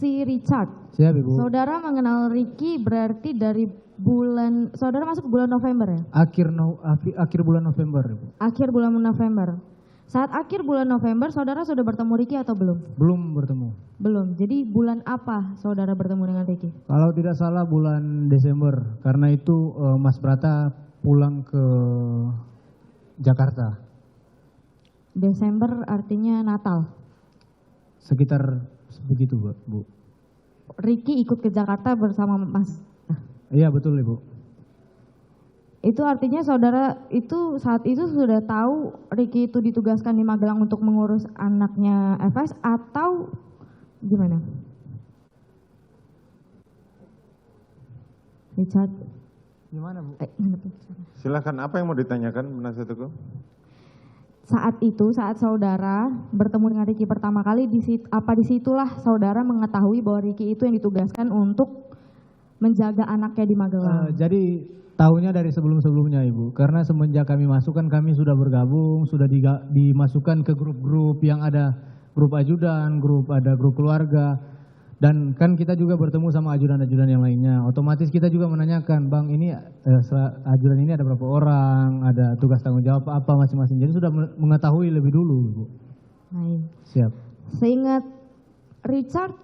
Saksi Richard. Siap, Ibu. Saudara mengenal Ricky berarti dari bulan, saudara masuk bulan November ya? Akhir bulan November, Ibu. Akhir bulan November. Saat akhir bulan November, saudara sudah bertemu Ricky atau belum? Belum bertemu. Belum. Jadi bulan apa saudara bertemu dengan Ricky? Kalau tidak salah bulan Desember, karena itu Mas Brata pulang ke Jakarta. Desember artinya Natal. Sekitar begitu, Bu. Ricky ikut ke Jakarta bersama Mas. Iya, betul, Ibu. Itu artinya saudara itu saat itu sudah tahu Ricky itu ditugaskan di Magelang untuk mengurus anaknya FS atau gimana? Richard. Gimana, Bu? Silakan, apa yang mau ditanyakan, penasihat hukum? Saat saudara bertemu dengan Ricky pertama kali, disitulah saudara mengetahui bahwa Ricky itu yang ditugaskan untuk menjaga anaknya di Magelang? Jadi tahunya dari sebelum-sebelumnya, Ibu. Karena semenjak kami masuk kan kami sudah bergabung, sudah dimasukkan ke grup-grup yang ada grup ajudan, grup keluarga. Dan kan kita juga bertemu sama ajudan-ajudan yang lainnya. Otomatis kita juga menanyakan, Bang, ini ajudan ini ada berapa orang, ada tugas tanggung jawab apa masing-masing. Jadi sudah mengetahui lebih dulu, Ibu. Baik. Siap. Seingat Richard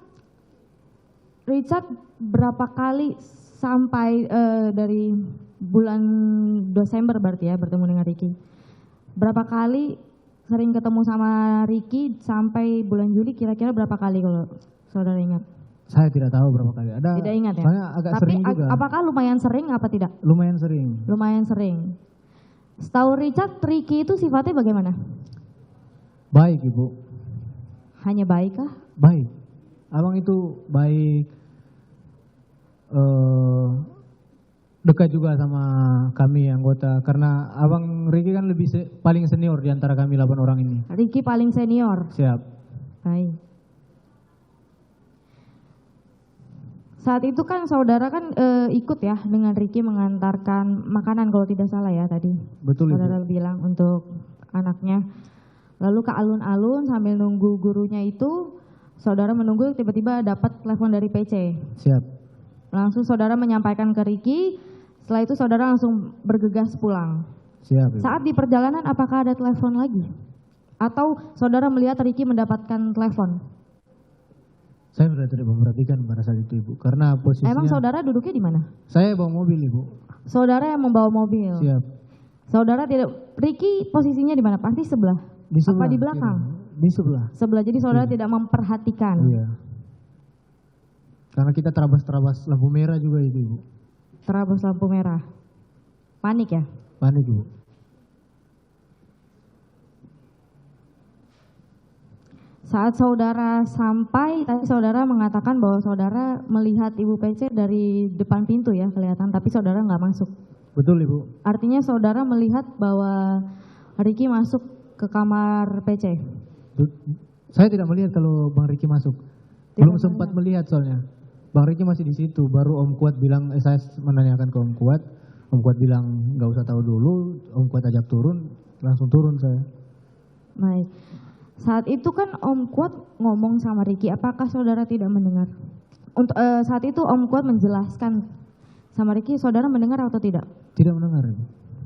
berapa kali sampai dari bulan Desember berarti ya bertemu dengan Ricky. Berapa kali sering ketemu sama Ricky sampai bulan Juli, kira-kira berapa kali kalau saudara ingat? Saya tidak tahu berapa kali. Tidak ingat ya? Soalnya agak Tapi sering juga. apakah lumayan sering apa tidak? Lumayan sering. Lumayan sering. Setahu Richard, Ricky itu sifatnya bagaimana? Baik, Ibu. Hanya baik kah? Baik. Abang itu baik, dekat juga sama kami anggota, karena Abang Ricky kan paling senior di antara kami 8 orang ini. Ricky paling senior. Siap. Baik. Saat itu kan saudara kan ikut ya dengan Ricky mengantarkan makanan kalau tidak salah ya tadi. Betul, saudara Ibu. bilang untuk anaknya. Lalu ke alun-alun sambil nunggu gurunya itu, saudara menunggu tiba-tiba dapat telepon dari PC. Siap. Langsung saudara menyampaikan ke Ricky, setelah itu saudara langsung bergegas pulang. Siap, Ibu. Saat di perjalanan apakah ada telepon lagi? Atau saudara melihat Ricky mendapatkan telepon? Saya sudah tidak memperhatikan pada saat itu, Ibu, karena posisinya. Emang saudara duduknya di mana? Saya bawa mobil, Ibu. Saudara yang membawa mobil. Siap. Saudara tidak, Ricky posisinya di mana? Pasti sebelah. Di sebelah. Apa di belakang? Di sebelah. Sebelah. Jadi saudara tidak memperhatikan. Iya. Karena kita terabas lampu merah juga itu, Ibu. Terabas lampu merah. Panik ya? Panik, Ibu. Saat saudara sampai, tadi saudara mengatakan bahwa saudara melihat Ibu PC dari depan pintu ya kelihatan, tapi saudara nggak masuk. Betul, Ibu. Artinya saudara melihat bahwa Ricky masuk ke kamar PC. Saya tidak melihat kalau Bang Ricky masuk. Belum sempat melihat soalnya. Bang Ricky masih di situ. Baru Om Kuat bilang, saya menanyakan ke Om Kuat. Om Kuat bilang nggak usah tahu dulu. Om Kuat ajak turun, langsung turun saya. Baik. Saat itu kan Om Kuat ngomong sama Ricky, apakah saudara tidak mendengar? Untuk saat itu Om Kuat menjelaskan sama Ricky, saudara mendengar atau tidak? Tidak mendengar, Ibu.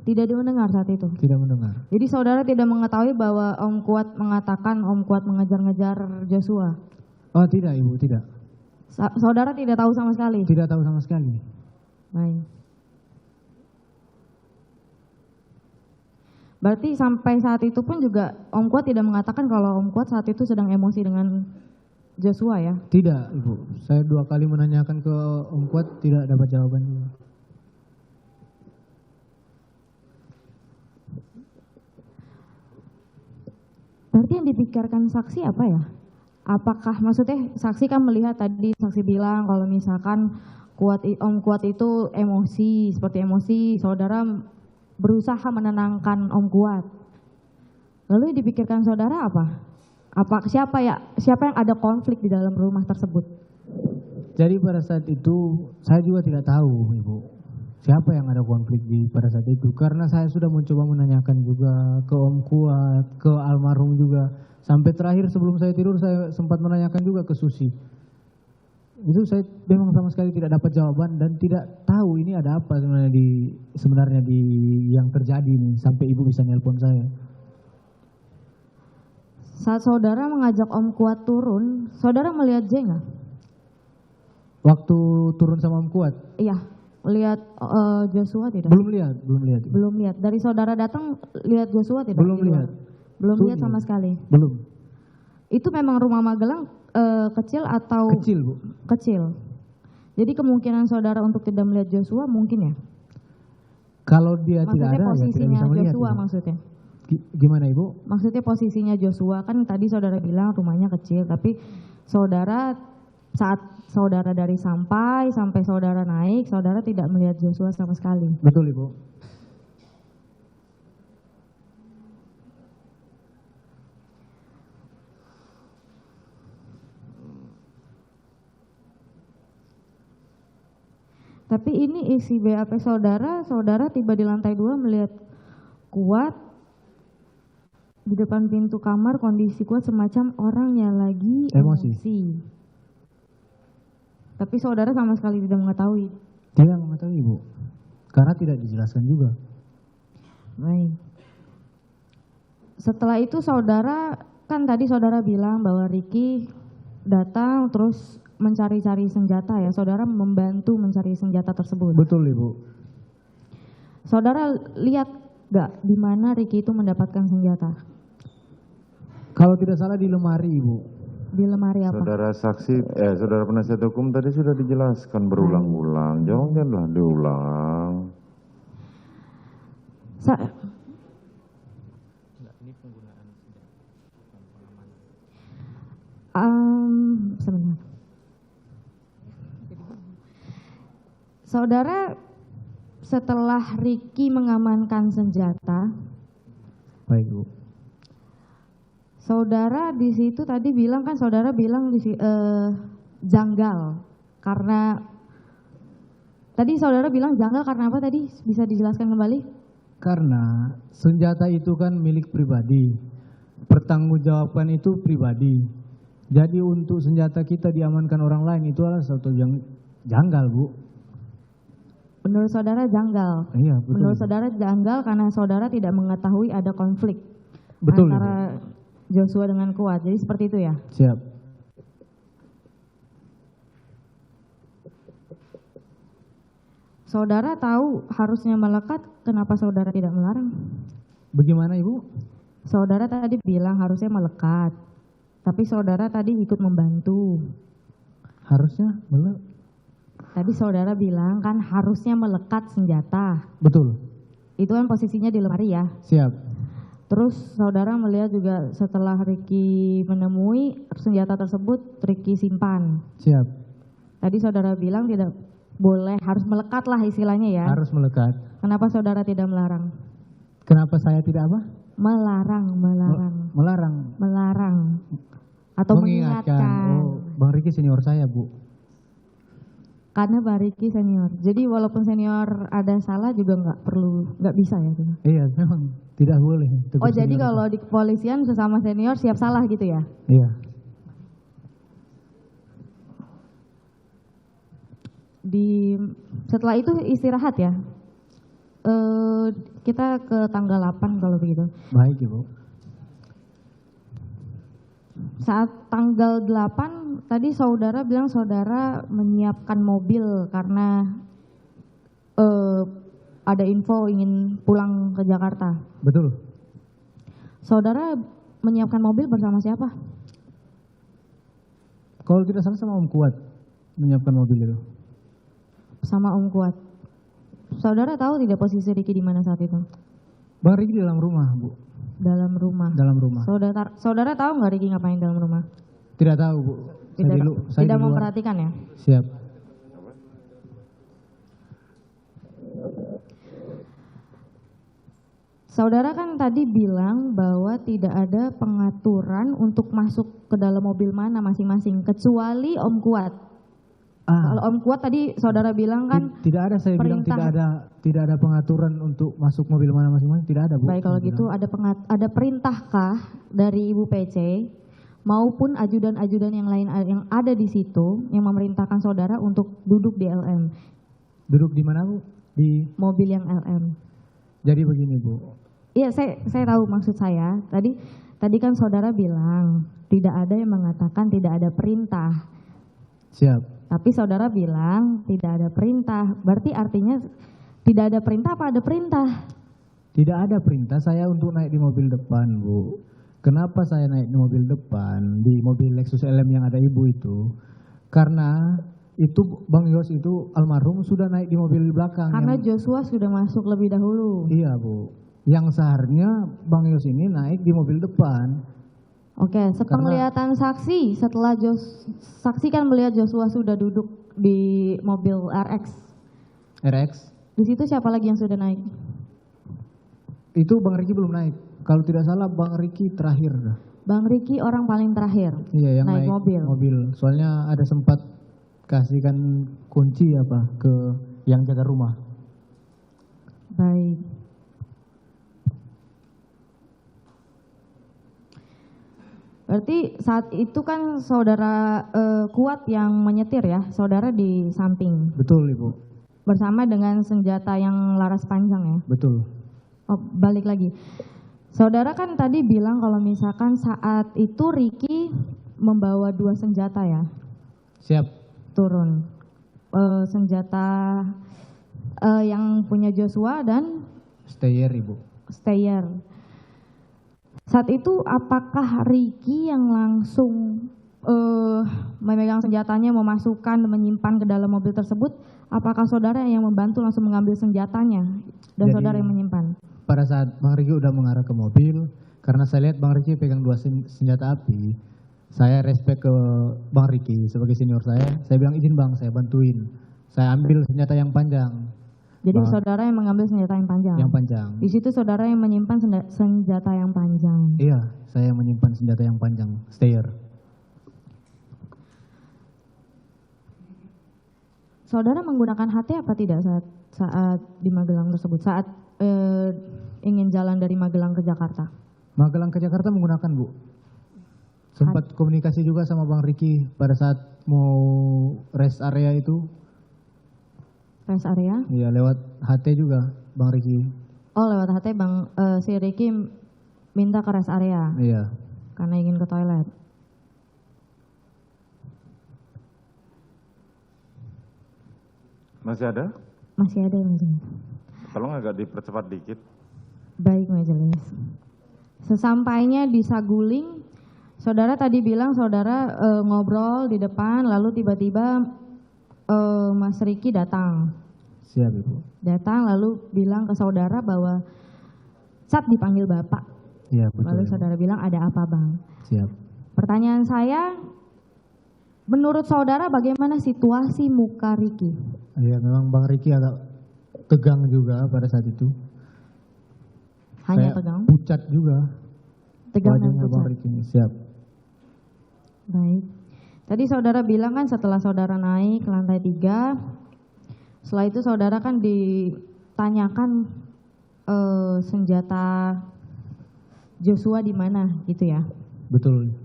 Tidak mendengar saat itu? Tidak mendengar. Jadi saudara tidak mengetahui bahwa Om Kuat mengatakan Om Kuat mengejar-ngejar Joshua? Oh tidak, Ibu, tidak. Saudara tidak tahu sama sekali? Tidak tahu sama sekali. Baik. Berarti sampai saat itu pun juga Om Kuat tidak mengatakan kalau Om Kuat saat itu sedang emosi dengan Joshua ya? Tidak, Ibu. Saya 2 kali menanyakan ke Om Kuat, tidak dapat jawaban juga. Berarti yang dipikirkan saksi apa ya? Apakah maksudnya saksi kan melihat tadi, saksi bilang kalau misalkan Om Kuat itu emosi, seperti emosi, saudara berusaha menenangkan Om Kuat. Lalu yang dipikirkan saudara apa? Siapa yang ada konflik di dalam rumah tersebut? Jadi pada saat itu saya juga tidak tahu, Ibu, siapa yang ada konflik pada saat itu. Karena saya sudah mencoba menanyakan juga ke Om Kuat, ke almarhum juga. Sampai terakhir sebelum saya tidur saya sempat menanyakan juga ke Susi. Itu saya memang sama sekali tidak dapat jawaban dan tidak tahu ini ada apa sebenarnya di yang terjadi nih sampai ibu bisa nelpon saya. Saat saudara mengajak Om Kuat turun, saudara melihat J nggak? Waktu turun sama Om Kuat? Iya, lihat Joshua tidak? Belum lihat. Belum lihat. Dari saudara datang lihat Joshua tidak? Belum lihat. Belum lihat sama sekali? Belum. Itu memang rumah Magelang kecil atau? Kecil, Bu. Kecil. Jadi kemungkinan saudara untuk tidak melihat Joshua mungkin ya? Kalau dia maksudnya tidak ada ya tidak bisa melihat. Joshua ya. maksudnya? Gimana Ibu? Maksudnya posisinya Joshua kan tadi saudara bilang rumahnya kecil, tapi saudara saat saudara dari sampai saudara naik, saudara tidak melihat Joshua sama sekali. Betul Ibu. Tapi ini isi BAP saudara tiba di lantai 2 melihat Kuat di depan pintu kamar, kondisi Kuat semacam orang yang lagi emosi. Tapi saudara sama sekali tidak mengetahui. Tidak mengetahui Ibu, karena tidak dijelaskan juga. Baik. Setelah itu saudara, kan tadi saudara bilang bahwa Ricky datang terus mencari-cari senjata ya, saudara membantu mencari senjata tersebut. Betul Ibu. Saudara lihat gak di mana Ricky itu mendapatkan senjata? Kalau tidak salah di lemari Ibu. Di lemari apa? Saudara penasihat hukum tadi sudah dijelaskan berulang-ulang, janganlah diulang. Sebentar. Saudara setelah Ricky mengamankan senjata, baik Bu. Saudara di situ tadi bilang kan saudara bilang janggal karena tadi saudara bilang janggal karena apa tadi? Bisa dijelaskan kembali? Karena senjata itu kan milik pribadi, pertanggungjawaban itu pribadi. Jadi untuk senjata kita diamankan orang lain itu adalah suatu yang janggal Bu. Menurut saudara janggal? Iya betul. Menurut saudara janggal karena saudara tidak mengetahui ada konflik betul, antara Joshua dengan Kuat. Jadi seperti itu ya? Siap. Saudara tahu harusnya melekat, kenapa saudara tidak melarang? Bagaimana Ibu? Saudara tadi bilang harusnya melekat, tapi saudara tadi ikut membantu. Harusnya Tadi saudara bilang kan harusnya melekat senjata. betul. Itu kan posisinya di lemari ya? Siap. Terus saudara melihat juga setelah Ricky menemui senjata tersebut, Ricky simpan. Siap. Tadi saudara bilang tidak boleh, harus melekat lah istilahnya ya? Harus melekat. Kenapa saudara tidak melarang? Kenapa saya tidak apa? Melarang. Melarang. Atau mengingatkan. Oh, Bang Ricky senior saya Bu. Karena Bang Ricky senior. Jadi walaupun senior ada salah juga nggak bisa ya? Iya, memang tidak boleh. Oh jadi kalau di kepolisian sesama senior siap salah gitu ya? Iya. Setelah itu istirahat ya? Kita ke tanggal 8 kalau begitu. Baik Ibu. Saat tanggal 8 tadi saudara bilang saudara menyiapkan mobil karena ada info ingin pulang ke Jakarta. Betul. Saudara menyiapkan mobil bersama siapa? Kalau tidak salah sama Om Kuat menyiapkan mobil itu. Sama Om Kuat. Saudara tahu tidak posisi Ricky di mana saat itu? Bang Ricky di dalam rumah Bu. Dalam rumah. Dalam rumah. Saudara tahu nggak Ricky ngapain dalam rumah? Tidak tahu Bu. Tidak memperhatikan ya? Siap. Saudara kan tadi bilang bahwa tidak ada pengaturan untuk masuk ke dalam mobil mana masing-masing kecuali Om Kuat. Kalau Om Kuat tadi saudara bilang kan tidak ada, saya bilang tidak ada pengaturan untuk masuk mobil mana masing-masing, tidak ada Bu. Baik kalau gitu ada perintahkah dari Ibu PC maupun ajudan-ajudan yang lain yang ada di situ yang memerintahkan saudara untuk duduk di LM, Duduk di mana, Bu? Di mobil yang LM. Jadi begini, Bu. Iya, saya tahu maksud saya. Tadi kan saudara bilang tidak ada yang mengatakan tidak ada perintah. Siap. Tapi saudara bilang tidak ada perintah. Berarti artinya tidak ada perintah apa ada perintah? Tidak ada perintah saya untuk naik di mobil depan, Bu. Kenapa saya naik di mobil depan, di mobil Lexus LM yang ada Ibu itu? Karena itu Bang Yos itu almarhum sudah naik di mobil belakang. Karena Joshua sudah masuk lebih dahulu. Iya, Bu. Yang seharusnya Bang Yos ini naik di mobil depan. Oke, sepenglihatan saksi setelah saksi kan melihat Joshua sudah duduk di mobil RX. RX. Di situ siapa lagi yang sudah naik? Itu Bang Riki belum naik. Kalau tidak salah Bang Riki terakhir. Bang Riki orang paling terakhir. Iya, yang naik mobil. Soalnya ada sempat kasihkan kunci apa ke yang jaga rumah. Baik. Berarti saat itu kan saudara Kuat yang menyetir ya, saudara di samping. Betul, Ibu. Bersama dengan senjata yang laras panjang ya. Betul. Oh, balik lagi. Saudara kan tadi bilang kalau misalkan saat itu Riki membawa 2 senjata ya. Siap. Turun. Senjata yang punya Joshua dan Stayer, Ibu. Stayer. Saat itu apakah Riki yang langsung memegang senjatanya, memasukkan, menyimpan ke dalam mobil tersebut? Apakah saudara yang membantu langsung mengambil senjatanya dan Jadi, saudara yang menyimpan? Pada saat Bang Riki udah mengarah ke mobil, karena saya lihat Bang Riki pegang 2 senjata api, saya respect ke Bang Riki sebagai senior saya bilang izin Bang, saya bantuin. Saya ambil senjata yang panjang. Jadi saudara yang mengambil senjata yang panjang? Yang panjang. Di situ saudara yang menyimpan senjata yang panjang? Iya, saya menyimpan senjata yang panjang, Stayer. Saudara menggunakan HT apa tidak saat di Magelang tersebut? Saat ingin jalan dari Magelang ke Jakarta? Magelang ke Jakarta menggunakan, Bu. Sempat komunikasi juga sama Bang Riki pada saat mau rest area itu. Rest area? Iya, lewat HT juga Bang Riki. Oh, lewat HT si Riki minta ke rest area? Iya. Karena ingin ke toilet? Masih ada? Masih ada yang majelis. Tolong agak dipercepat dikit. Baik majelis. Sesampainya di Saguling, saudara tadi bilang saudara ngobrol di depan, lalu tiba-tiba Mas Riki datang. Siap, Ibu. Datang lalu bilang ke saudara bahwa saat dipanggil Bapak. Iya, betul. Lalu saudara bilang ada apa Bang? Siap. Pertanyaan saya, menurut saudara bagaimana situasi muka Riki? Iya, memang Bang Riki agak tegang juga pada saat itu. Hanya Kayak tegang? pucat juga. Tegang dan Wajahnya Bang pucat. Riki. Siap. Baik. Tadi saudara bilang kan setelah saudara naik ke lantai 3, setelah itu saudara kan ditanyakan senjata Joshua di mana gitu ya? Betul.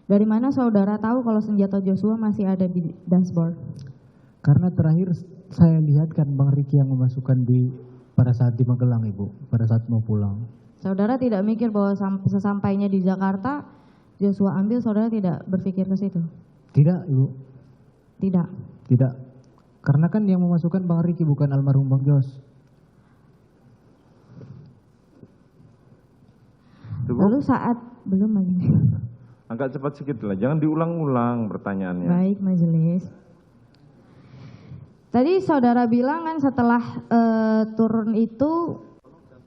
Dari mana saudara tahu kalau senjata Joshua masih ada di dashboard? Karena terakhir saya lihat kan Bang Riki yang memasukkan pada saat di Magelang, Ibu, pada saat mau pulang. Saudara tidak mikir bahwa sesampainya di Jakarta Joshua ambil, saudara tidak berpikir ke situ? Tidak, Ibu. Tidak. Tidak. Karena kan yang memasukkan Bang Riki bukan almarhum Bang Jos. Lalu saat belum lagi. Agak cepat sedikit lah, jangan diulang-ulang pertanyaannya. Baik majelis. Tadi saudara bilang kan setelah turun itu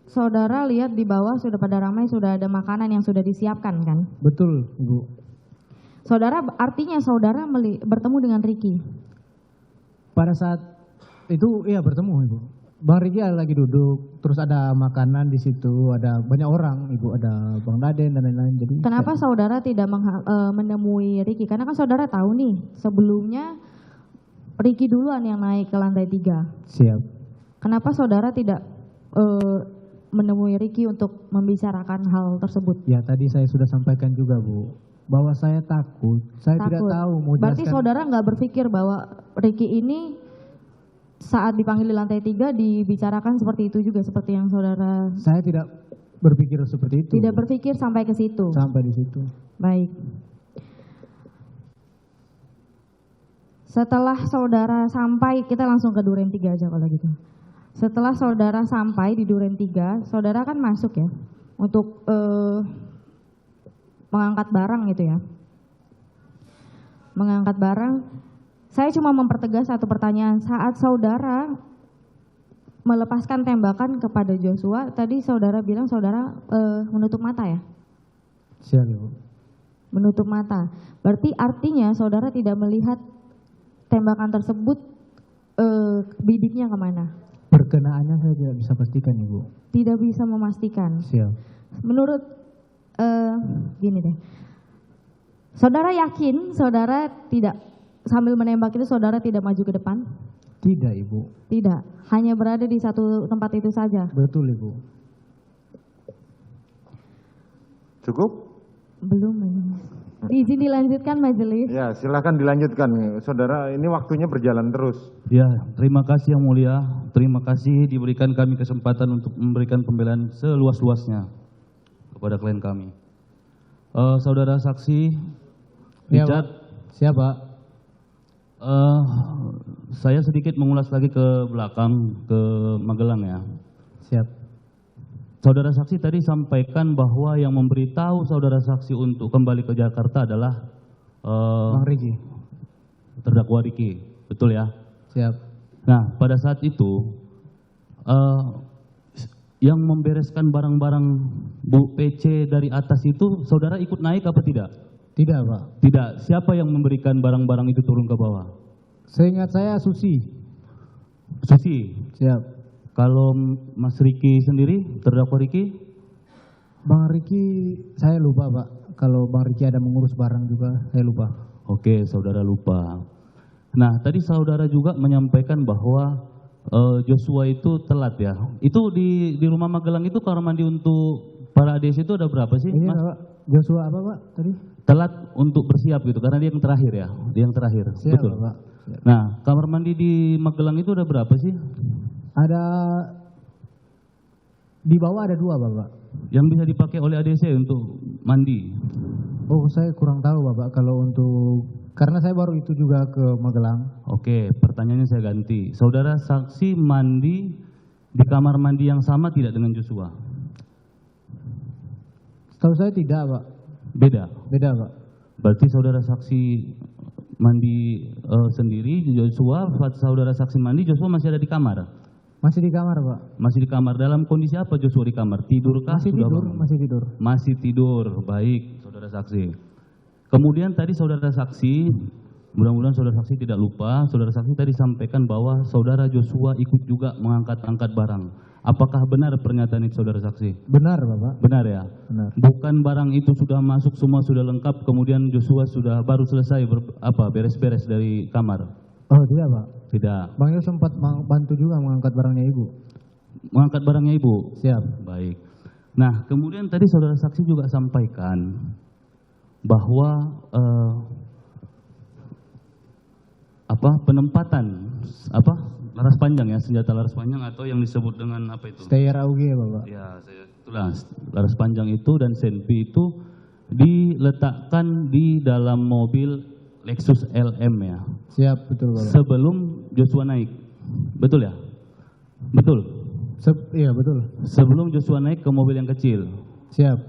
saudara lihat di bawah sudah pada ramai, sudah ada makanan yang sudah disiapkan kan? Betul, Ibu. Saudara artinya saudara bertemu dengan Riki? Pada saat itu iya bertemu, Ibu. Bang Riki lagi duduk, terus ada makanan di situ, ada banyak orang, Ibu, ada Bang Daden dan lain-lain. Jadi kenapa saudara tidak menemui Riki? Karena kan saudara tahu nih sebelumnya Riki duluan yang naik ke lantai 3. Siap. Kenapa saudara tidak menemui Riki untuk membicarakan hal tersebut? Ya tadi saya sudah sampaikan juga, Bu. Bahwa saya takut, saya tidak Takut. tahu mau Berarti jelaskan. saudara nggak berpikir bahwa Ricky ini saat dipanggil di lantai 3 dibicarakan seperti itu juga, seperti yang saudara Saya tidak berpikir seperti itu. tidak berpikir sampai ke situ. Sampai di situ. Baik. Setelah saudara sampai, kita langsung ke Duren 3 aja kalau gitu. Setelah saudara sampai di Duren 3, saudara kan masuk ya untuk mengangkat barang gitu ya. Mengangkat barang, saya cuma mempertegas satu pertanyaan. Saat saudara melepaskan tembakan kepada Joshua, tadi saudara bilang saudara menutup mata ya? Siap, Ibu. Menutup mata. Berarti artinya saudara tidak melihat tembakan tersebut bibitnya kemana? Perkenaannya saya tidak bisa pastikan, Ibu. Tidak bisa memastikan. Siap. Menurut gini deh, saudara yakin saudara tidak sambil menembak itu saudara tidak maju ke depan? Tidak, Ibu. Tidak, hanya berada di satu tempat itu saja. Betul, Ibu. Cukup? Belum, Majelis. Izin dilanjutkan, Majelis. Ya, silakan dilanjutkan. Saudara, ini waktunya berjalan terus. Ya, terima kasih Yang Mulia. Terima kasih diberikan kami kesempatan untuk memberikan pembelaan seluas-luasnya kepada klien kami. Saudara saksi, Ya, Richard, Pak. Siapa? saya sedikit mengulas lagi ke belakang, ke Magelang ya. Siap. Saudara saksi tadi sampaikan bahwa yang memberitahu saudara saksi untuk kembali ke Jakarta adalah Bang Riki. terdakwa Ricky, betul ya? Siap. Nah, pada saat itu yang membereskan barang-barang Bu PC dari atas itu saudara ikut naik apa tidak? Tidak, Pak. Tidak. Siapa yang memberikan barang-barang itu turun ke bawah? Seingat saya Susi. Susi. Siap. Kalau Mas Riki sendiri, terdakwa Riki? Bang Riki, saya lupa, Pak. Kalau Bang Riki ada mengurus barang juga, saya lupa. Oke, saudara lupa. Nah, tadi saudara juga menyampaikan bahwa Joshua itu telat ya. Itu di rumah Magelang itu kamar mandi untuk para ADC itu ada berapa sih, Ini Mas? Pak, Joshua apa, Pak, tadi? Telat untuk bersiap gitu, karena dia yang terakhir ya. Dia yang terakhir, Siap, betul. Pak. Siap. Nah, kamar mandi di Magelang itu ada berapa sih? Ada di bawah ada 2, Bapak. Yang bisa dipakai oleh ADC untuk mandi? Oh, saya kurang tahu, Bapak, kalau untuk karena saya baru itu juga ke Magelang. Oke, pertanyaannya saya ganti. Saudara saksi mandi di kamar mandi yang sama tidak dengan Joshua? Setahu saya tidak, Pak. Beda. Beda, Pak. Berarti saudara saksi mandi sendiri, Joshua, saat saudara saksi mandi, Joshua masih ada di kamar? Masih di kamar, Pak. Masih di kamar. Dalam kondisi apa Joshua di kamar? Tidurkah? Masih Sudah tidur, bangun? masih tidur. Masih tidur. Baik, saudara saksi. Kemudian tadi saudara saksi, mudah-mudahan saudara saksi tidak lupa, saudara saksi tadi sampaikan bahwa saudara Joshua ikut juga mengangkat-angkat barang. Apakah benar pernyataan itu saudara saksi? Benar, Bapak. Benar ya? Benar. Bukan barang itu sudah masuk semua sudah lengkap, kemudian Joshua sudah baru selesai beres-beres dari kamar? Oh, tidak, Pak. Tidak. Bang Yos sempat bantu juga mengangkat barangnya Ibu. Mengangkat barangnya Ibu? Siap. Baik. Nah, kemudian tadi saudara saksi juga sampaikan bahwa penempatan laras panjang ya, senjata laras panjang atau yang disebut dengan apa itu? Stayer AUG ya, Bapak. Ya, itulah laras panjang itu dan senpi itu diletakkan di dalam mobil Lexus LM ya. Siap, betul, Bapak. Sebelum Joshua naik. Betul ya? Betul. Iya, betul. Sebelum Joshua naik ke mobil yang kecil. Siap.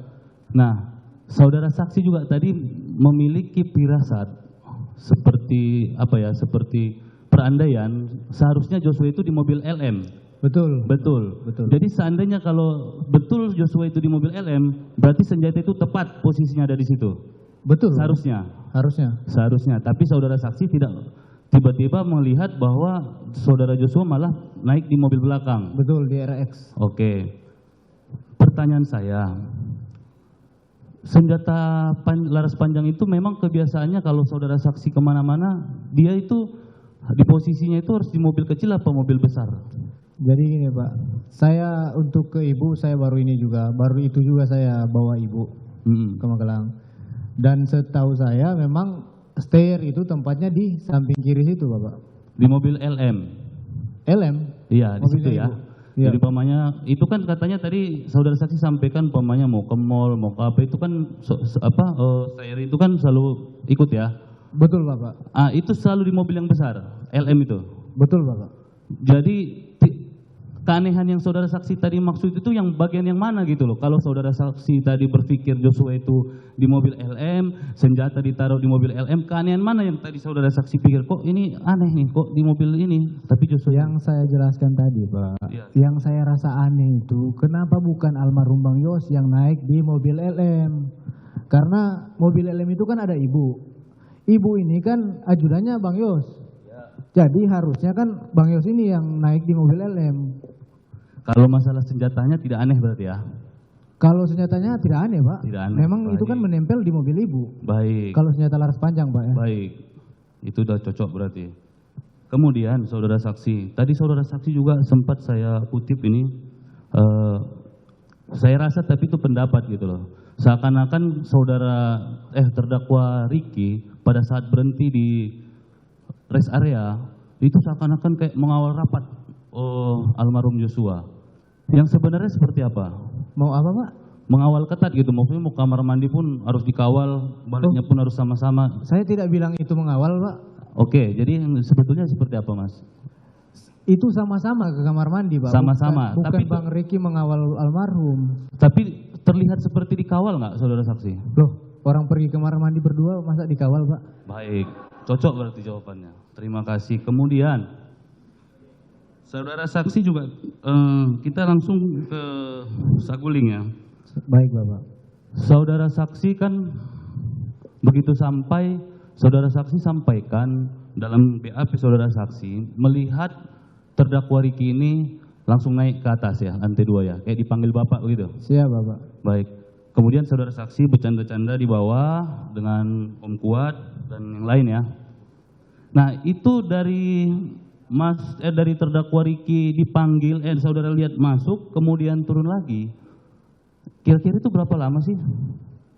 Nah, saudara saksi juga tadi memiliki firasat seperti seperti perandaian seharusnya Joshua itu di mobil LM. Betul. Betul. Betul. Jadi seandainya kalau betul Joshua itu di mobil LM, berarti senjata itu tepat posisinya ada di situ. Betul. Seharusnya. Seharusnya. Tapi saudara saksi tidak tiba-tiba melihat bahwa saudara Joshua malah naik di mobil belakang. Betul, di RX. Oke. Pertanyaan saya, senjata laras panjang itu memang kebiasaannya kalau saudara saksi kemana-mana, dia itu di posisinya itu harus di mobil kecil apa mobil besar? Jadi gini, Pak, saya untuk ke Ibu, saya baru itu juga saya bawa Ibu ke Magelang. Dan setahu saya memang stair itu tempatnya di samping kiri situ, Bapak. Di mobil LM. LM? Iya, di situ Mobilnya ya. Ibu. Iya. Jadi pamannya itu kan katanya tadi saudara saksi sampaikan pamannya mau ke mall, mau ke apa itu kan stair itu kan selalu ikut ya. Betul, Bapak. Ah, itu selalu di mobil yang besar, LM itu. Betul, Bapak. Jadi keanehan yang saudara saksi tadi maksud itu yang bagian yang mana gitu loh. Kalau saudara saksi tadi berpikir Joshua itu di mobil LM, senjata ditaruh di mobil LM, keanehan mana yang tadi saudara saksi pikir kok ini aneh nih, kok di mobil ini, tapi Joshua Yang saya jelaskan tadi, Pak, Iya. yang saya rasa aneh itu, kenapa bukan almarhum Bang Yos yang naik di mobil LM? Karena mobil LM itu kan ada ibu. Ibu ini kan ajudannya Bang Yos. Jadi harusnya kan Bang Yos ini yang naik di mobil LM. kalau masalah senjatanya tidak aneh berarti ya. Kalau senjatanya tidak aneh, Pak. Tidak aneh, Memang itu kan baik. menempel di mobil ibu. Baik. Kalau senjata laras panjang, Pak ya. Baik, itu udah cocok berarti. Kemudian saudara saksi, tadi saudara saksi juga sempat saya kutip ini, saya rasa tapi itu pendapat gitu loh. Seakan-akan terdakwa Ricky pada saat berhenti di rest area itu seakan-akan kayak mengawal rapat almarhum Joshua. Yang sebenarnya seperti apa? Mau apa, Pak? Mengawal ketat gitu, maksudnya mau kamar mandi pun harus dikawal, baliknya pun harus sama-sama. Saya tidak bilang itu mengawal, Pak. Oke, jadi yang sebetulnya seperti apa, Mas? Itu sama-sama ke kamar mandi, Pak. Sama-sama, Bukan tapi Bang Ricky mengawal almarhum. Tapi terlihat seperti dikawal nggak, saudara saksi? Loh, orang pergi ke kamar mandi berdua masa dikawal, Pak? Baik, cocok berarti jawabannya. Terima kasih. Kemudian, saudara saksi juga, kita langsung ke Saguling ya. Baik, Bapak. Saudara saksi kan begitu sampai, saudara saksi sampaikan dalam BAP saudara saksi melihat terdakwa Ricky ini langsung naik ke atas ya, lantai 2 ya, kayak dipanggil bapak gitu. Siap, Bapak. Baik. Kemudian saudara saksi bercanda-canda di bawah dengan Om Kuat dan yang lain ya. Nah, itu dari dari terdakwa Ricky dipanggil, saudara lihat masuk, kemudian turun lagi. Kira-kira itu berapa lama sih?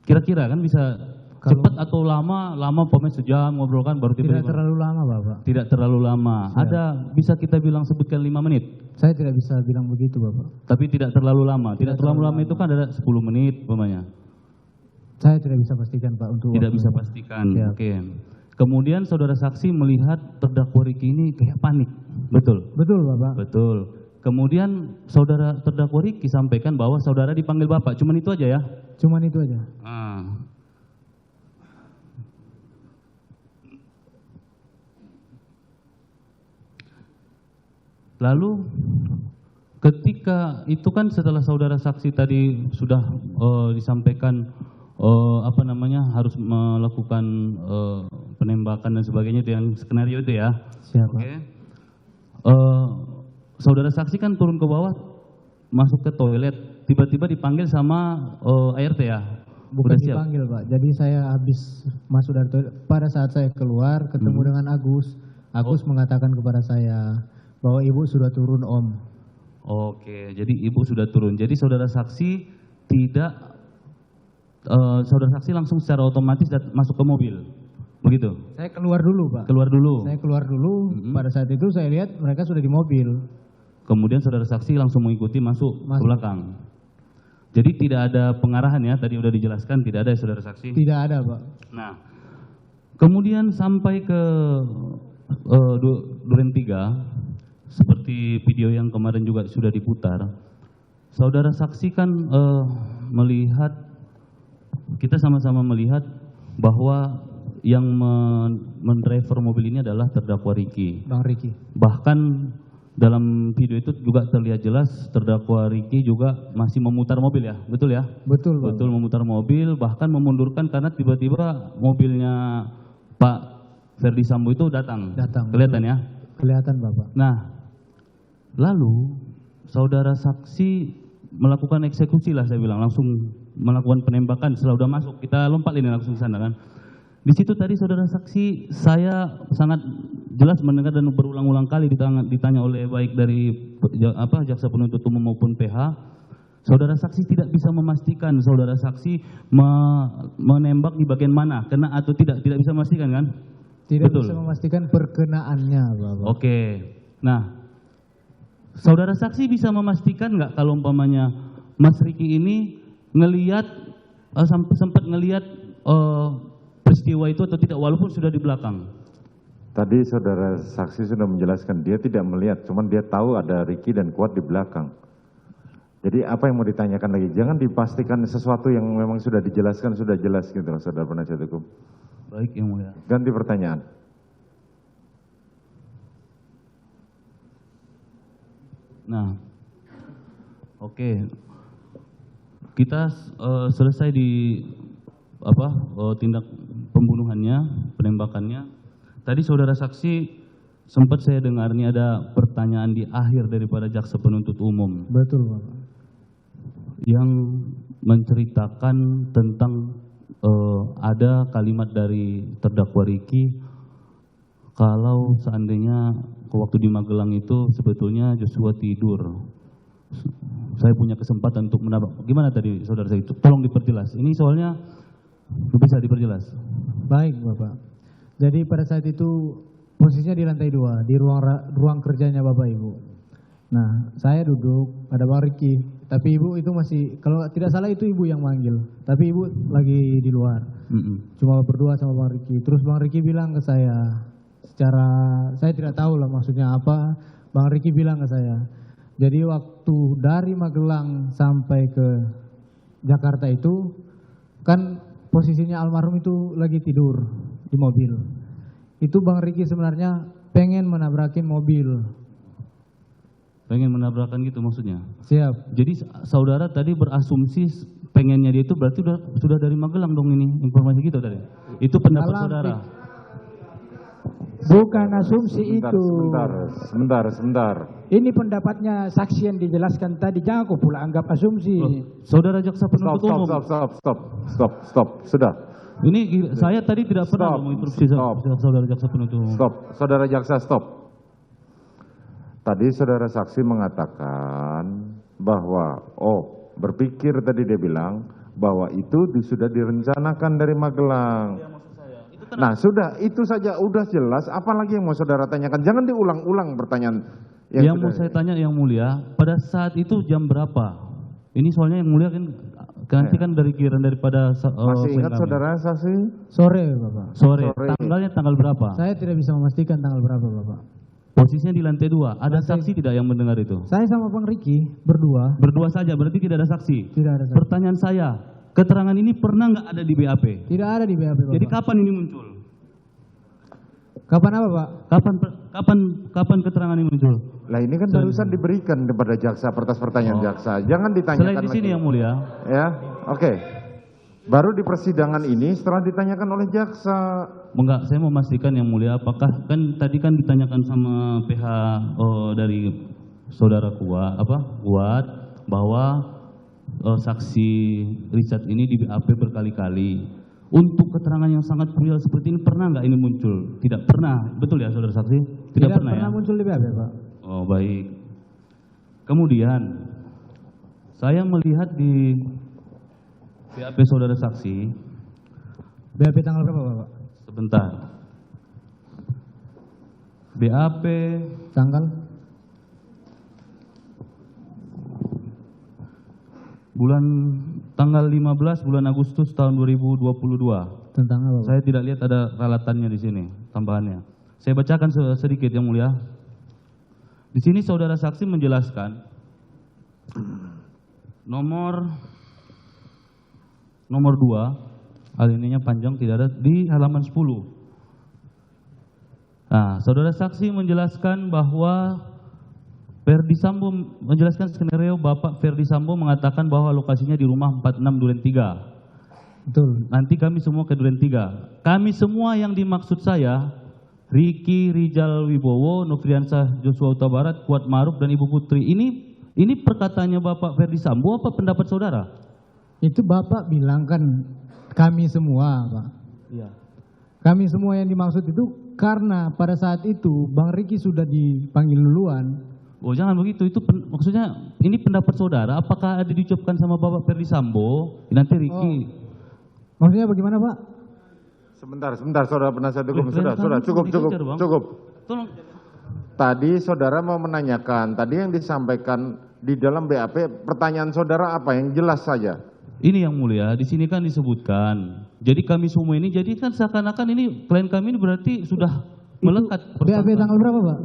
Kira-kira kan bisa cepat atau lama pemain sejam ngobrol kan baru Tidak tiba-tiba. terlalu lama, Bapak. Tidak terlalu lama. Siap. Ada bisa kita bilang sebutkan 5 menit. Saya tidak bisa bilang begitu, Bapak. Tapi tidak terlalu lama. Tidak terlalu lama itu kan ada 10 menit umpamanya. Saya tidak bisa pastikan, Pak, untuk Tidak waktu. bisa pastikan. Siap. Oke. Kemudian saudara saksi melihat terdakwa Ricky ini kayak panik. Betul. Betul, Bapak. Betul. Kemudian saudara terdakwa Ricky sampaikan bahwa saudara dipanggil bapak. Cuman itu aja ya. Cuman itu aja. Lalu ketika itu kan setelah saudara saksi tadi sudah disampaikan harus melakukan penembakan dan sebagainya, itu yang skenario itu ya. Siap, Pak. Oke. Saudara saksi kan turun ke bawah masuk ke toilet, tiba-tiba dipanggil sama ART ya. Bukan Udah siap? dipanggil, Pak. Jadi saya habis masuk dari toilet. Pada saat saya keluar ketemu dengan Agus. Agus mengatakan kepada saya bahwa ibu sudah turun, Om. Oke, jadi ibu sudah turun. Jadi saudara saksi tidak, saudara saksi langsung secara otomatis masuk ke mobil, begitu? Saya keluar dulu, Pak. Keluar dulu. Saya keluar dulu. Pada saat itu saya lihat mereka sudah di mobil. Kemudian saudara saksi langsung mengikuti masuk ke belakang. Jadi tidak ada pengarahan ya, tadi sudah dijelaskan tidak ada ya saudara saksi? Tidak ada, Pak. Nah, kemudian sampai ke Duren 3, seperti video yang kemarin juga sudah diputar, saudara saksi kan melihat, kita sama-sama melihat bahwa yang mendriver mobil ini adalah terdakwa Ricky. Bang Ricky. Bahkan dalam video itu juga terlihat jelas terdakwa Ricky juga masih memutar mobil ya, betul ya? Betul, Pak. Betul, memutar mobil, bahkan memundurkan karena tiba-tiba mobilnya Pak Ferdi Sambo itu datang. Kelihatan ya? Kelihatan, Bapak. Nah, lalu saudara saksi melakukan eksekusi lah saya bilang, langsung melakukan penembakan setelah udah masuk. Kita lompat ini langsung ke sana kan. Di situ tadi saudara saksi, saya sangat jelas mendengar dan berulang-ulang kali ditanya oleh baik dari jaksa penuntut umum maupun PH, saudara saksi tidak bisa memastikan saudara saksi menembak di bagian mana, kena atau tidak bisa memastikan kan? Tidak Betul. bisa memastikan perkenaannya, Bapak. Oke. Nah, saudara saksi bisa memastikan nggak kalau umpamanya Mas Riki ini ngelihat sempat ngelihat peristiwa itu atau tidak, walaupun sudah di belakang? Tadi saudara saksi sudah menjelaskan dia tidak melihat, cuman dia tahu ada Ricky dan Kuat di belakang. Jadi apa yang mau ditanyakan lagi? Jangan dipastikan sesuatu yang memang sudah dijelaskan, sudah jelas gitu loh, saudara penasihat hukum. Baik, yang mulia. Ganti pertanyaan. Nah, oke. Kita selesai di tindak pembunuhannya, penembakannya. Tadi saudara saksi sempat saya dengar ini ada pertanyaan di akhir daripada jaksa penuntut umum Betul, Bapak. yang menceritakan tentang ada kalimat dari terdakwa Riki kalau seandainya waktu di Magelang itu sebetulnya Joshua tidur. Saya punya kesempatan untuk menambah. Gimana tadi saudara saya? Tolong diperjelas. Ini soalnya bisa diperjelas. Baik, Bapak. Jadi pada saat itu posisinya di lantai 2, di ruang kerjanya Bapak Ibu. Nah, saya duduk, ada Bang Riki, tapi Ibu itu masih, kalau tidak salah itu Ibu yang manggil, tapi Ibu lagi di luar. Cuma berdua sama Bang Riki. Terus Bang Riki bilang ke saya, saya tidak tahu lah maksudnya apa, Bang Riki bilang ke saya, jadi waktu dari Magelang sampai ke Jakarta itu, kan posisinya almarhum itu lagi tidur di mobil. Itu Bang Riki sebenarnya pengen menabrakin mobil. Pengen menabrakan gitu maksudnya? Siap. Jadi saudara tadi berasumsi pengennya dia itu berarti sudah dari Magelang dong ini, informasi gitu tadi. Itu pendapat saudara. Bukan asumsi itu. Sebentar. Ini pendapatnya saksi yang dijelaskan tadi, jangan kau pula anggap asumsi. Saudara jaksa penuntut umum. Stop. Sudah. Ini saya tadi tidak pernah menginstruksi saudara jaksa penuntut umum. Saudara jaksa, stop. Tadi saudara saksi mengatakan bahwa, berpikir tadi dia bilang bahwa itu sudah direncanakan dari Magelang. Nah sudah, itu saja udah jelas, apalagi yang mau saudara tanyakan? Jangan diulang-ulang pertanyaan. Yang mau saya tanya yang mulia, pada saat itu jam berapa? Ini soalnya yang mulia kan nanti kan dari kiran daripada masih ingat saudara saksi? Sore, Bapak. Sore. Tanggalnya tanggal berapa? Saya tidak bisa memastikan tanggal berapa, Bapak. Posisinya di lantai 2. Ada saksi tidak yang mendengar itu? Saya sama Bang Riki berdua. Berdua saja, berarti tidak ada saksi? Tidak ada saksi. Pertanyaan saya, keterangan ini pernah nggak ada di BAP? Tidak ada di BAP, Bapak. Jadi kapan ini muncul? Kapan apa, Pak? Kapan keterangan ini muncul? Lah ini kan barusan diberikan kepada jaksa atas pertanyaan jaksa. Jangan ditanyakan selain di sini lagi. yang mulia. Ya, oke. Baru di persidangan ini setelah ditanyakan oleh jaksa. Enggak, saya mau memastikan yang mulia, apakah kan tadi kan ditanyakan sama pihak dari saudara Kuat bahwa saksi Richard ini di BAP berkali-kali. Untuk keterangan yang sangat real seperti ini pernah nggak ini muncul? Tidak pernah, betul ya saudara saksi? Tidak pernah ya? muncul di BAP, Pak. Oh baik. Kemudian saya melihat di BAP saudara saksi. BAP tanggal berapa, Bapak? Sebentar. BAP Tanggal? tanggal 15 bulan Agustus tahun 2022. Tentang apa, Pak? Saya tidak lihat ada peralatannya di sini, tambahannya. Saya bacakan sedikit yang mulia. Di sini saudara saksi menjelaskan nomor 2, alinenya panjang tidak ada di halaman 10. Nah, saudara saksi menjelaskan bahwa Ferdi Sambo menjelaskan skenario Bapak Ferdi Sambo mengatakan bahwa lokasinya di rumah 46 Duren 3. Betul. Nanti kami semua ke Duren 3. Kami semua yang dimaksud saya, Riki Rijal Wibowo, Nofriansah Joshua Huta Barat, Kuat Maruf dan Ibu Putri. Ini perkataannya Bapak Ferdi Sambo apa pendapat saudara? Itu Bapak bilang kan kami semua, Pak. Iya. Kami semua yang dimaksud itu karena pada saat itu Bang Riki sudah dipanggil duluan Oh jangan begitu, itu maksudnya ini pendapat saudara, apakah ada diucapkan sama Bapak Ferdi Sambo, nanti Ricky. Maksudnya bagaimana Pak? Sebentar, saudara penasihat hukum. Klien Sudah, kami dikejar, Bang. cukup. Tolong. Tadi saudara mau menanyakan, tadi yang disampaikan di dalam BAP, pertanyaan saudara apa yang jelas saja? Ini yang mulia, di sini kan disebutkan. Jadi kami semua ini, jadi kan seakan-akan ini klien kami ini berarti sudah melekat. BAP tanggal berapa Pak?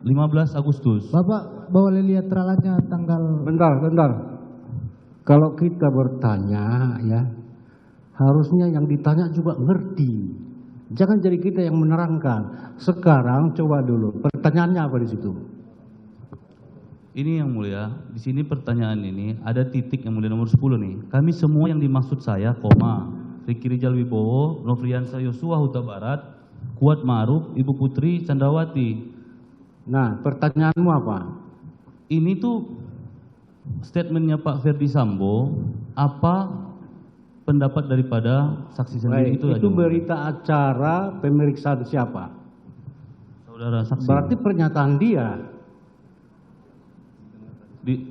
15 Agustus. Bapak boleh lihat ralatnya tanggal. Bentar. Kalau kita bertanya ya, harusnya yang ditanya juga ngerti. Jangan jadi kita yang menerangkan. Sekarang coba dulu, pertanyaannya apa di situ? Ini yang mulia, di sini pertanyaan ini ada titik yang mulia nomor 10 nih. Kami semua yang dimaksud saya, Ricky Rijal Wibowo, Nofriansah Yosua Huta Barat, Kuat Ma'ruf, Ibu Putri Candrawati. Nah, pertanyaanmu apa? Ini tuh statementnya Pak Ferdi Sambo, apa pendapat daripada saksi sendiri itu aja. Itu berita acara pemeriksaan siapa? Saudara saksi. Berarti pernyataan dia.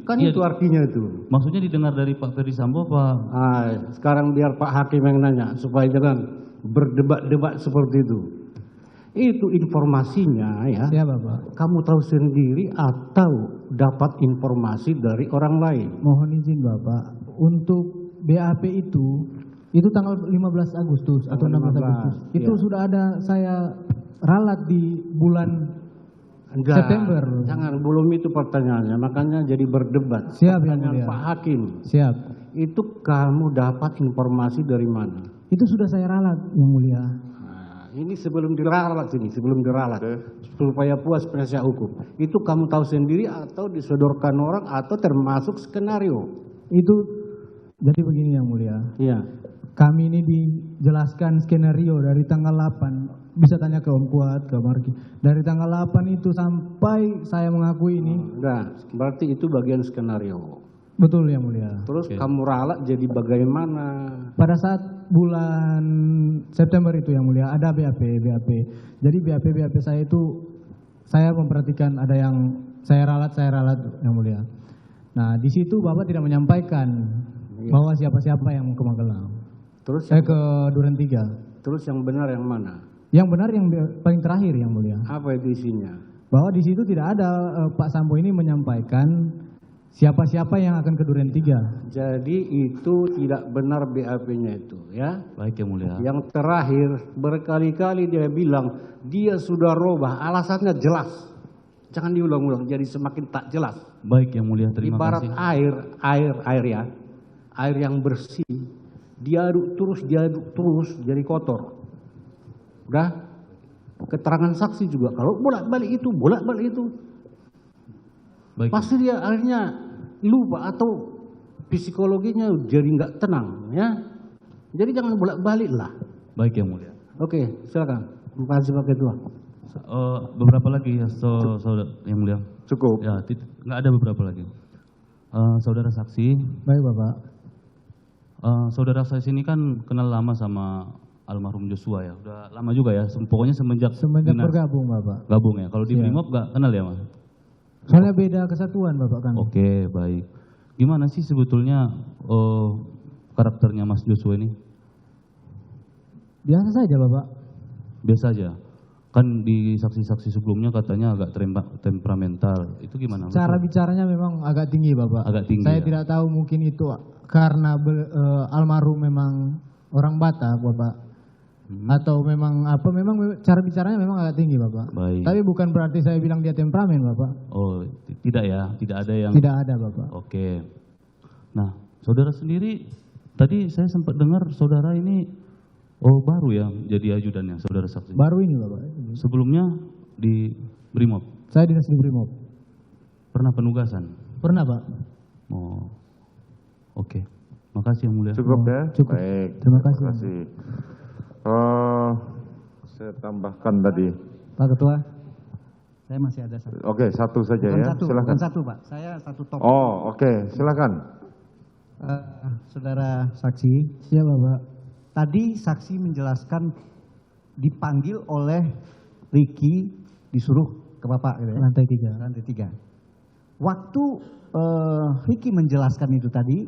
Kan itu artinya itu. Maksudnya didengar dari Pak Ferdi Sambo apa? Sekarang biar Pak Hakim yang nanya supaya jangan berdebat-debat seperti itu. Itu informasinya ya. Siapa Pak? Kamu tahu sendiri atau dapat informasi dari orang lain? Mohon izin Bapak, untuk BAP itu tanggal 15 Agustus atau 16 Agustus. Itu sudah ada saya ralat di bulan September. Jangan, belum itu pertanyaannya, makanya jadi berdebat. Siap yang Pertanyaan mulia. Pak Hakim. Siap. Itu kamu dapat informasi dari mana? Itu sudah saya ralat yang mulia. Ini sebelum diralat supaya puas penasihat hukum. Itu kamu tahu sendiri atau disodorkan orang atau termasuk skenario? Itu jadi begini yang mulia. Iya. Kami ini dijelaskan skenario dari tanggal 8. Bisa tanya ke Om Kuat, ke Marki. Dari tanggal 8 itu sampai saya mengakui ini. Nah, berarti itu bagian skenario. Betul yang mulia. Terus kamu ralat jadi bagaimana? Pada saat bulan September itu yang mulia ada BAP. Jadi BAP saya itu saya memperhatikan ada yang saya ralat yang mulia. Nah di situ Bapak tidak menyampaikan bahwa siapa-siapa yang ke Magelang. Terus Ke Duren 3. Terus yang benar yang mana? Yang benar yang paling terakhir yang mulia. Apa itu isinya? Bahwa di situ tidak ada Pak Sambo ini menyampaikan siapa-siapa yang akan ke Duren 3. Jadi itu tidak benar BAP-nya itu ya. Baik yang mulia. Yang terakhir berkali-kali dia bilang dia sudah robah, alasannya jelas. Jangan diulang-ulang jadi semakin tak jelas. Baik yang mulia, terima Ibarat kasih. air ya. Air yang bersih diaduk terus jadi kotor. Udah? Keterangan saksi juga kalau bolak-balik itu. Baik. Pasti dia akhirnya lupa atau psikologinya jadi nggak tenang ya. Jadi jangan bolak-balik lah. Baik yang mulia. Oke, silakan. Terima kasih Pak Ketua. Beberapa lagi ya, saudara yang mulia. Cukup. Ya, nggak ada beberapa lagi. Saudara saksi, Baik Bapak. saudara saksi ini kan kenal lama sama almarhum Joshua ya. Udah lama juga ya, pokoknya semenjak dinas bergabung Bapak. gabung ya. Kalau di Siap. Brimob nggak kenal ya Mas? Soalnya beda kesatuan Bapak kan. Oke, baik. Gimana sih sebetulnya karakternya Mas Joshua ini? Biasa saja Bapak. Biasa aja. Kan di saksi-saksi sebelumnya katanya agak temperamental. Itu gimana? Cara Betul? bicaranya memang agak tinggi Bapak. Agak tinggi, Saya ya? tidak tahu mungkin itu karena almarhum memang orang Batak Bapak. Atau memang cara bicaranya memang agak tinggi Bapak. Baik. Tapi bukan berarti saya bilang dia temperamen Bapak. Oh, tidak ya? Tidak ada yang... Tidak ada Bapak. Oke. Nah, saudara sendiri, tadi saya sempat dengar saudara ini baru ya jadi ajudannya, saudara saksi. Baru ini Bapak. Sebelumnya di Brimob. Saya dinas di Brimob. Pernah penugasan? Pernah Pak. Oh, oke. Makasih yang mulia. Cukup ya? Cukup. Baik. Terima kasih. Saya tambahkan tadi. Pak Ketua. Saya masih ada satu. Oke, satu saja ya. Silakan. Bukan satu Pak, saya satu topik. Oh, oke, silakan. Saudara saksi, Siapa Pak? tadi saksi menjelaskan dipanggil oleh Ricky disuruh ke Bapak gitu ya? Lantai 3. Lantai 3. Waktu Ricky menjelaskan itu tadi,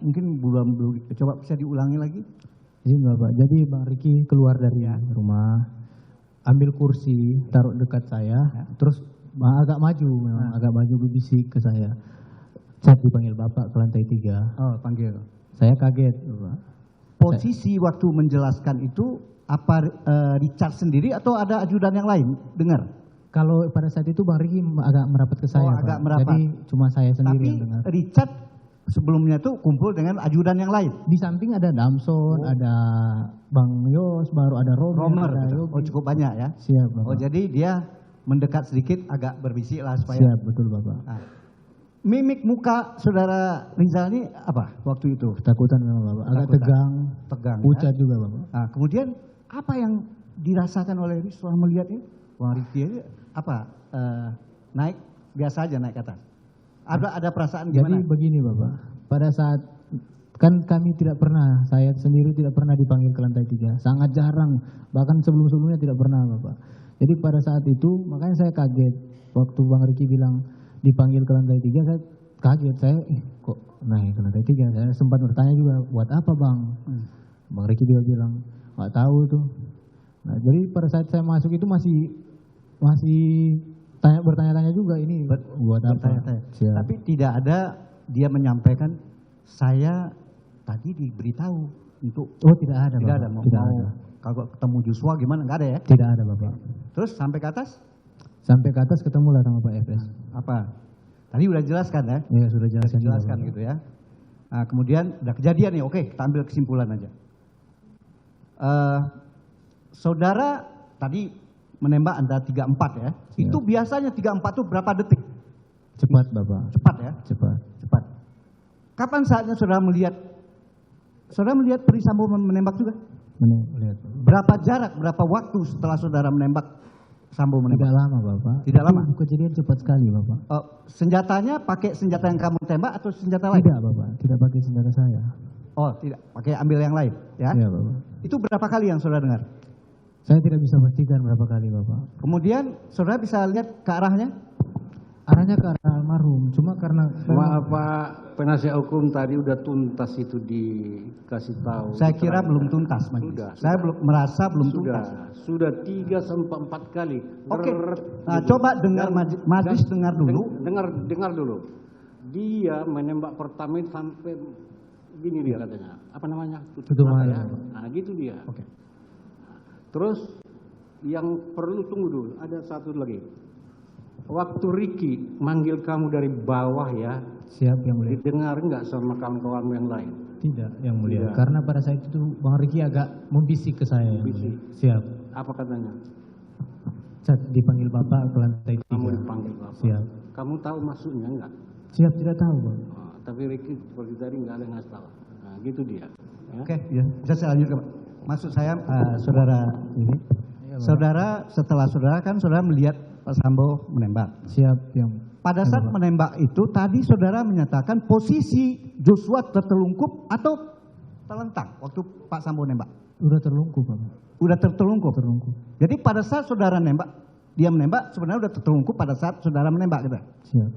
mungkin belum coba bisa diulangi lagi? Iya Bapak, jadi Bang Riki keluar dari rumah, ambil kursi, taruh dekat saya, terus agak maju, memang agak maju berbisik ke saya. Saat dipanggil Bapak ke lantai 3. Oh, panggil. Saya kaget, Bapak. Posisi waktu menjelaskan itu, apa Richard sendiri atau ada ajudan yang lain? Dengar? Kalau pada saat itu Bang Riki agak merapat ke saya, agak Pak. merapat. Jadi cuma saya sendiri Tapi yang dengar. Richard sebelumnya itu kumpul dengan ajudan yang lain. Di samping ada Damson, ada Bang Yos, baru ada Romer, ada Gitu. Yogi. Oh, cukup banyak ya. Siap, Bapak. Oh, jadi dia mendekat sedikit, agak berbisik lah supaya. Siap, betul Bapak. Nah, mimik muka saudara Rizal ini apa waktu itu? Ketakutan memang Bapak, agak Ketakutan. tegang, Tegang. pucat Ya? juga Bapak. Nah, kemudian apa yang dirasakan oleh Riz setelah melihat ini? Wah, Ricky ini apa? Naik biasa aja naik ke atas. Ada perasaan gimana? Jadi begini Bapak, pada saat kan kami tidak pernah, saya sendiri tidak pernah dipanggil ke lantai 3, sangat jarang, bahkan sebelum-sebelumnya tidak pernah Bapak. Jadi pada saat itu makanya saya kaget waktu Bang Riki bilang dipanggil ke lantai 3, saya kaget, saya kok naik ke lantai 3, saya sempat bertanya juga, buat apa Bang? Bang Riki juga bilang, nggak tahu tuh. Nah jadi pada saat saya masuk itu masih bertanya-tanya juga ini buat apa? Bertanya-tanya. Tapi tidak ada dia menyampaikan saya tadi diberitahu untuk. Oh tidak ada Tidak Bapak. ada. Tidak ada. Kalau ketemu Joshua gimana? Nggak ada ya? Tidak ada Bapak. Terus sampai ke atas? Sampai ke atas ketemulah sama Pak FS. Apa? Tadi udah jelaskan ya? Ya sudah jelaskan juga, Jelaskan Bapak. gitu ya. Nah, kemudian udah kejadian nih, oke, kita ambil kesimpulan aja. Saudara tadi menembak Anda 34 ya. Itu biasanya 34 itu berapa detik? Cepat Bapak. Cepat ya? Cepat. Cepat. Kapan saatnya saudara melihat Perisambo menembak juga? Melihat. Berapa jarak, berapa waktu setelah saudara menembak Sambo Tidak menembak? lama Bapak. Tidak Itu lama? Kejadian cepat sekali Bapak. Senjatanya pakai senjata yang kamu tembak atau senjata lain? Tidak Bapak, tidak pakai senjata saya. Oh tidak, pakai ambil yang lain ya? Iya Bapak. Itu berapa kali yang saudara dengar? Saya tidak bisa pastikan berapa kali Bapak. Kemudian saudara bisa lihat ke arahnya? Arahnya ke arah almarhum, cuma karena Maaf Pak, penasihat hukum tadi udah tuntas itu dikasih tahu. Saya kira belum tuntas, Majelis. Sudah, Saya merasa belum sudah, tuntas. sudah 3 sampai 4 kali. Oke. Brrrr, Nah, gitu. coba dengar Majelis dengar dulu. Dengar dulu. Dia menembak pertama itu sampai gini dia katanya. Apa namanya? Tutup mata mata, ya. Pak. Nah, gitu dia. Oke. Terus yang perlu tunggu dulu, ada satu lagi. Waktu Ricky manggil kamu dari bawah ya, siap yang mulia. didengar nggak sama kawan-kawanmu yang lain? Tidak yang mulia. Tidak. Karena pada saat itu Bang Riki agak membisik ke saya. Yang Membisik. mulia. Siap. Apa katanya? Saat dipanggil Bapak ke lantai 3. Kamu dipanggil Bapak. Siap. Kamu tahu maksudnya nggak? Siap tidak tahu Bang. Oh, tapi Ricky seperti tadi nggak ada ngasih tahu. Nah, gitu dia. Ya. Oke, ya. Bisa saya lanjutkan, Pak. Maksud saya, saudara ini, saudara setelah saudara kan saudara melihat Pak Sambo menembak. Siap yang. Pada saat menembak itu tadi saudara menyatakan posisi Joshua tertelungkup atau terlentang waktu Pak Sambo nembak. Udah terlungkup Bapak. Udah tertelungkup. Terlungkup. Jadi pada saat saudara nembak, dia menembak sebenarnya udah tertelungkup pada saat saudara menembak gitu. Siap.